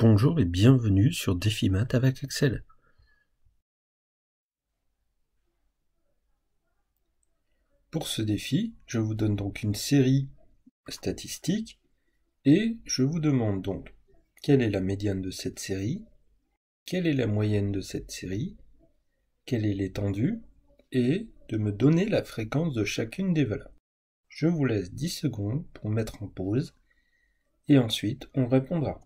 Bonjour et bienvenue sur DefiMath avec Excel. Pour ce défi, je vous donne donc une série statistique et je vous demande donc quelle est la médiane de cette série, quelle est la moyenne de cette série, quelle est l'étendue et de me donner la fréquence de chacune des valeurs. Je vous laisse 10 secondes pour mettre en pause et ensuite on répondra.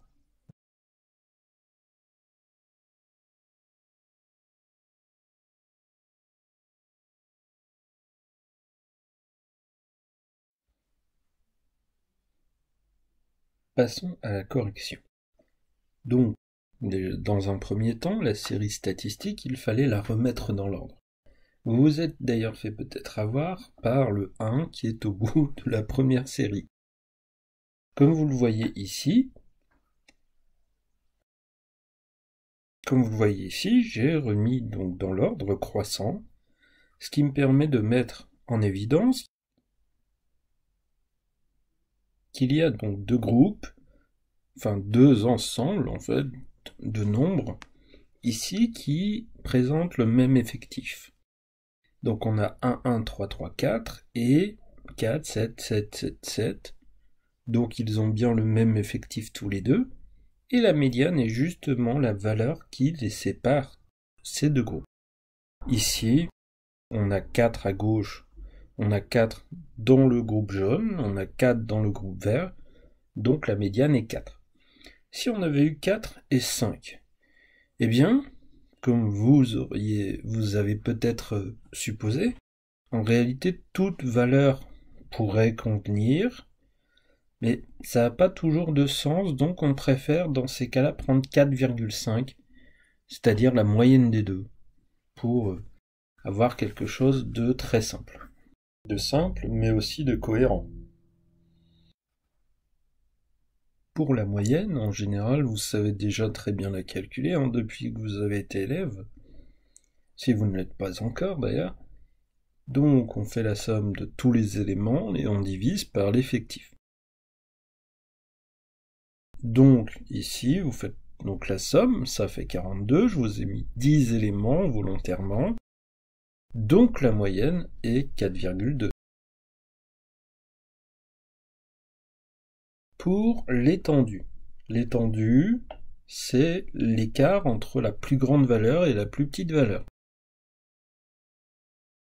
Passons à la correction. Donc, dans un premier temps, la série statistique, il fallait la remettre dans l'ordre. Vous vous êtes d'ailleurs fait peut-être avoir par le 1 qui est au bout de la première série. Comme vous le voyez ici, j'ai remis donc dans l'ordre croissant, ce qui me permet de mettre en évidence qu'il y a donc deux groupes, enfin deux ensembles en fait, de nombres, ici qui présentent le même effectif. Donc on a 1, 1, 3, 3, 4 et 4, 7, 7, 7, 7. Donc ils ont bien le même effectif tous les deux. Et la médiane est justement la valeur qui les sépare, ces deux groupes. Ici, on a 4 à gauche, on a 4 dans le groupe jaune, on a 4 dans le groupe vert, donc la médiane est 4. Si on avait eu 4 et 5, eh bien, comme vous avez peut-être supposé, en réalité, toute valeur pourrait convenir, mais ça n'a pas toujours de sens, donc on préfère dans ces cas-là prendre 4,5, c'est-à-dire la moyenne des deux, pour avoir quelque chose de très simple. De simple, mais aussi de cohérent. Pour la moyenne, en général, vous savez déjà très bien la calculer, depuis que vous avez été élève, si vous ne l'êtes pas encore d'ailleurs. Donc on fait la somme de tous les éléments et on divise par l'effectif. Donc ici, vous faites donc la somme, ça fait 42, je vous ai mis 10 éléments volontairement, donc la moyenne est 4,2. Pour l'étendue, c'est l'écart entre la plus grande valeur et la plus petite valeur.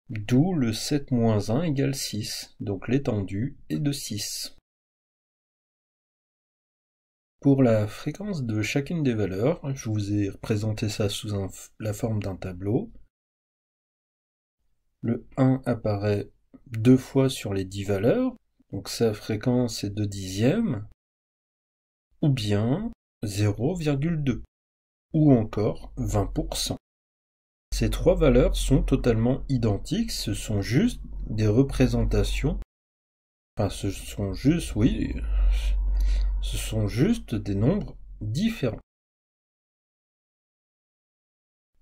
D'où le 7 moins 1 égale 6, donc l'étendue est de 6. Pour la fréquence de chacune des valeurs, je vous ai représenté ça sous la forme d'un tableau. Le 1 apparaît 2 fois sur les 10 valeurs, donc sa fréquence est de dixième, ou bien 0,2, ou encore 20%. Ces trois valeurs sont totalement identiques, ce sont juste des représentations, enfin ce sont juste des nombres différents.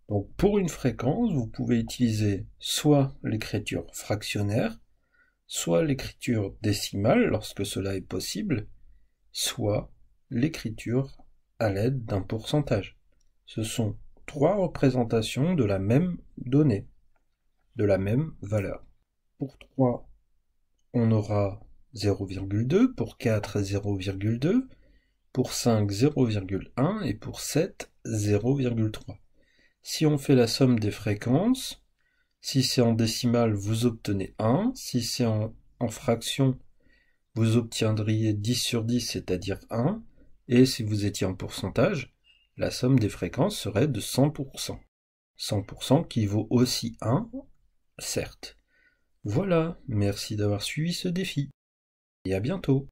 Donc pour une fréquence, vous pouvez utiliser soit l'écriture fractionnaire, soit l'écriture décimale lorsque cela est possible, soit l'écriture à l'aide d'un pourcentage. Ce sont trois représentations de la même donnée, de la même valeur. Pour 3, on aura 0,2, pour 4, 0,2, pour 5, 0,1 et pour 7, 0,3. Si on fait la somme des fréquences, si c'est en décimale, vous obtenez 1, si c'est en fraction, vous obtiendriez 10 sur 10, c'est-à-dire 1, et si vous étiez en pourcentage, la somme des fréquences serait de 100%. 100% qui vaut aussi 1, certes. Voilà, merci d'avoir suivi ce défi, et à bientôt.